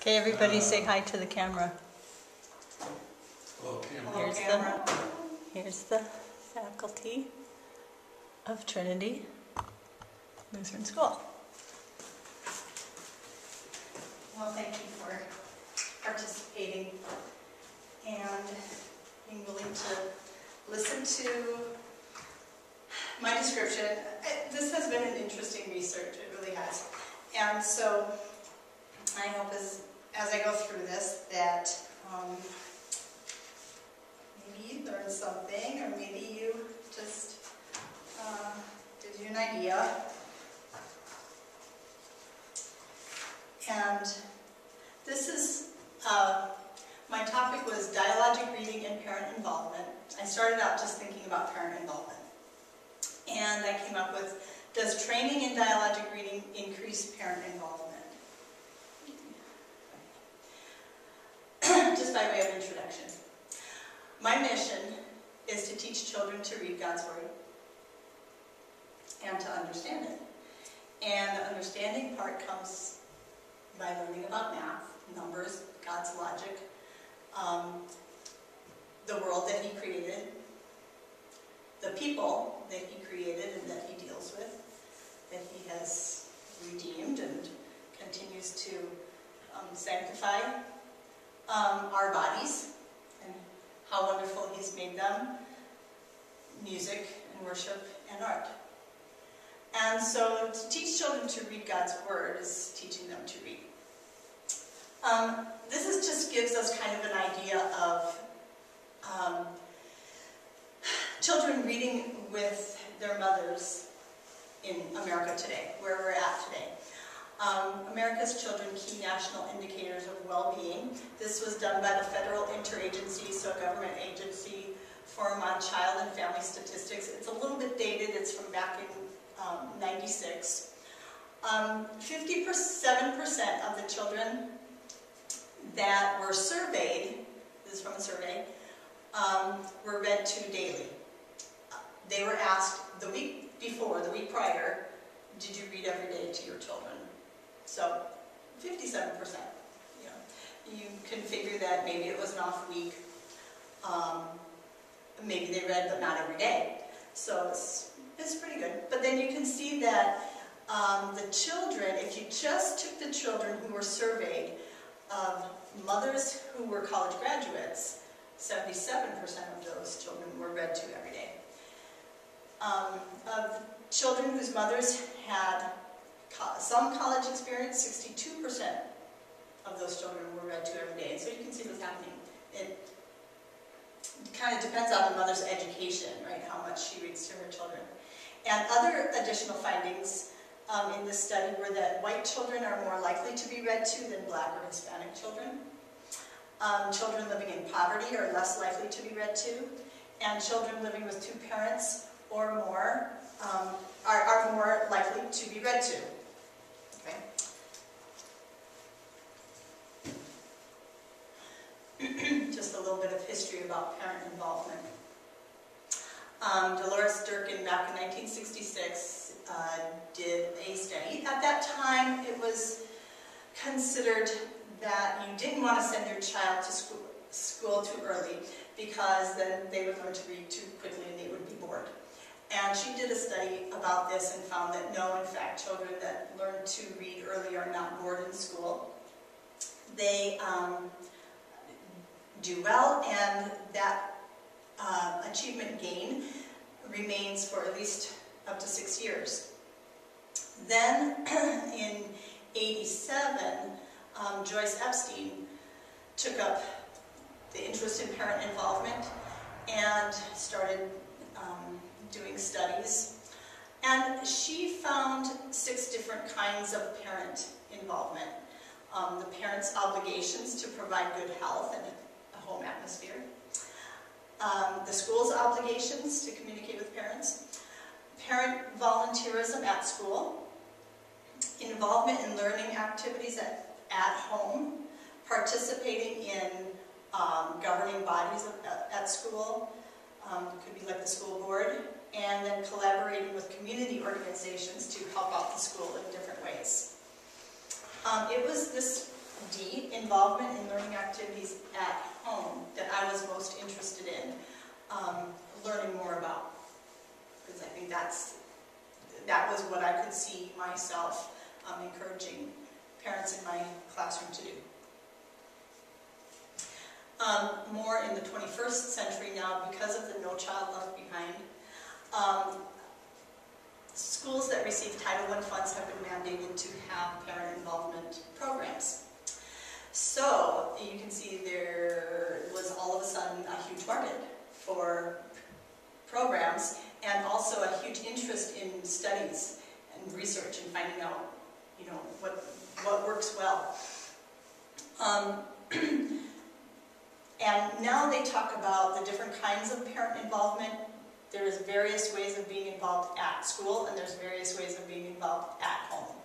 Okay, everybody say hi to the camera. Hello, camera. Here's the faculty of Trinity Lutheran School. Well, thank you for participating and being willing to listen to my description. This has been an interesting research, it really has. And so I hope as I go through this that maybe you learned something, or maybe you just gives you an idea. And this is, my topic was dialogic reading and parent involvement. I started out just thinking about parent involvement. And I came up with, does training in dialogic reading increase parent involvement? Just by way of introduction. My mission is to teach children to read God's Word and to understand it. And the understanding part comes by learning about math, numbers, God's logic, the world that He created, the people that He created and that He deals with, that He has redeemed and continues to sanctify, our bodies and how wonderful He's made them, music and worship and art. And so to teach children to read God's Word is teaching them to read. This just gives us kind of an idea of children reading with their mothers in America today, where we're at today. America's Children Key National Indicators of Well-Being. This was done by the Federal Interagency, so a government agency, Forum on Child and Family Statistics. It's a little bit dated, it's from back in 96. 57% of the children that were surveyed, this is from a survey, were read to daily. They were asked the week before, the week prior, did you read every day to your children? So 57%. You can figure that maybe it was an off week. Maybe they read, but not every day. So it's pretty good. But then you can see that the children, if you just took the children who were surveyed of mothers who were college graduates, 77% of those children were read to every day. Of children whose mothers had some college experience, 62% of those children were read to every day. And so you can see what's happening. It kind of depends on the mother's education, right, how much she reads to her children. And other additional findings in this study were that white children are more likely to be read to than black or Hispanic children. Children living in poverty are less likely to be read to. And children living with two parents or more are more likely to be read to. Okay. Just a little bit of history about parent involvement. Dolores Durkin, back in 1966, did a study. At that time, it was considered that you didn't want to send your child to school too early, because then they would learn to read too quickly and they would be bored. And she did a study about this and found that no, in fact, children that learn to read early are not bored in school. They do well, and that achievement gain remains for at least up to 6 years. Then, in '87, Joyce Epstein took up the interest in parent involvement and started doing studies. And she found 6 different kinds of parent involvement. The parent's obligations to provide good health and a home atmosphere. The school's obligations to communicate with parents. Parent volunteerism at school. Involvement in learning activities at home. Participating in governing bodies at school. It could be like the school board. And then collaborating with community organizations to help out the school in different ways. It was this D in involvement in learning activities at home that I was most interested in learning more about. Because I think that was what I could see myself encouraging parents in my classroom to do. More in the 21st century now, because of the No Child Left Behind, schools that receive Title I funds have been mandated to have parent involvement programs. So you can see there was all of a sudden a huge market for programs, and also a huge interest in studies and research and finding out, you know, what works well. And now they talk about the different kinds of parent involvement. There's various ways of being involved at school, and there's various ways of being involved at home.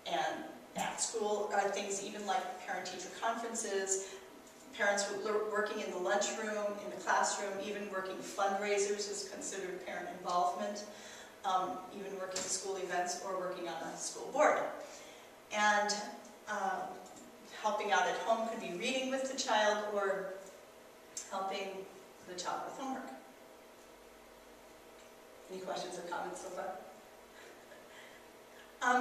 And at school are things even like parent-teacher conferences, parents working in the lunchroom, in the classroom, even working fundraisers is considered parent involvement, even working school events or working on a school board. And helping out at home could be reading with the child or helping the child with homework. Any questions or comments so far?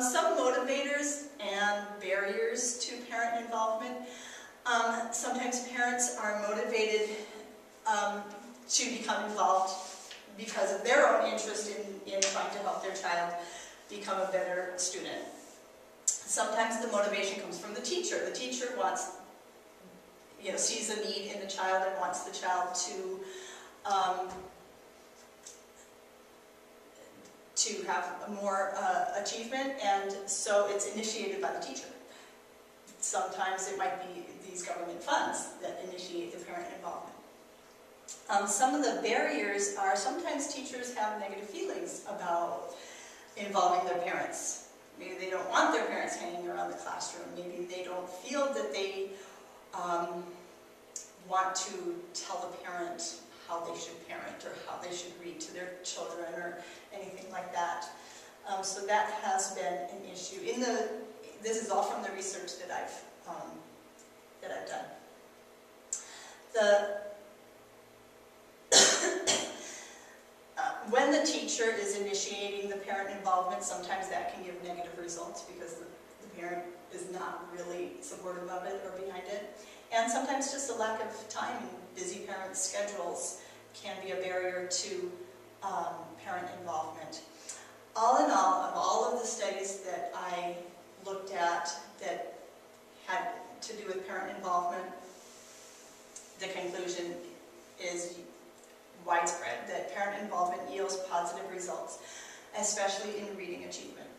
Some motivators and barriers to parent involvement. Sometimes parents are motivated to become involved because of their own interest in trying to help their child become a better student. Sometimes the motivation comes from the teacher. The teacher wants, you know, sees a need in the child and wants the child to have more achievement, and so it's initiated by the teacher. Sometimes it might be these government funds that initiate the parent involvement. Some of the barriers are sometimes teachers have negative feelings about involving their parents. Maybe they don't want their parents hanging around the classroom. Maybe they don't feel that they want to tell the parent how they should parent or how they should read to their children or anything like that. So that has been an issue. This is all from the research that I've done. When the teacher is initiating the parent involvement, sometimes that can give negative results because the parent is not really supportive of it or behind it. And sometimes just a lack of time and busy parents' schedules can be a barrier to parent involvement. All in all, of all of the studies that I looked at that had to do with parent involvement, the conclusion is widespread, that parent involvement yields positive results, especially in reading achievement.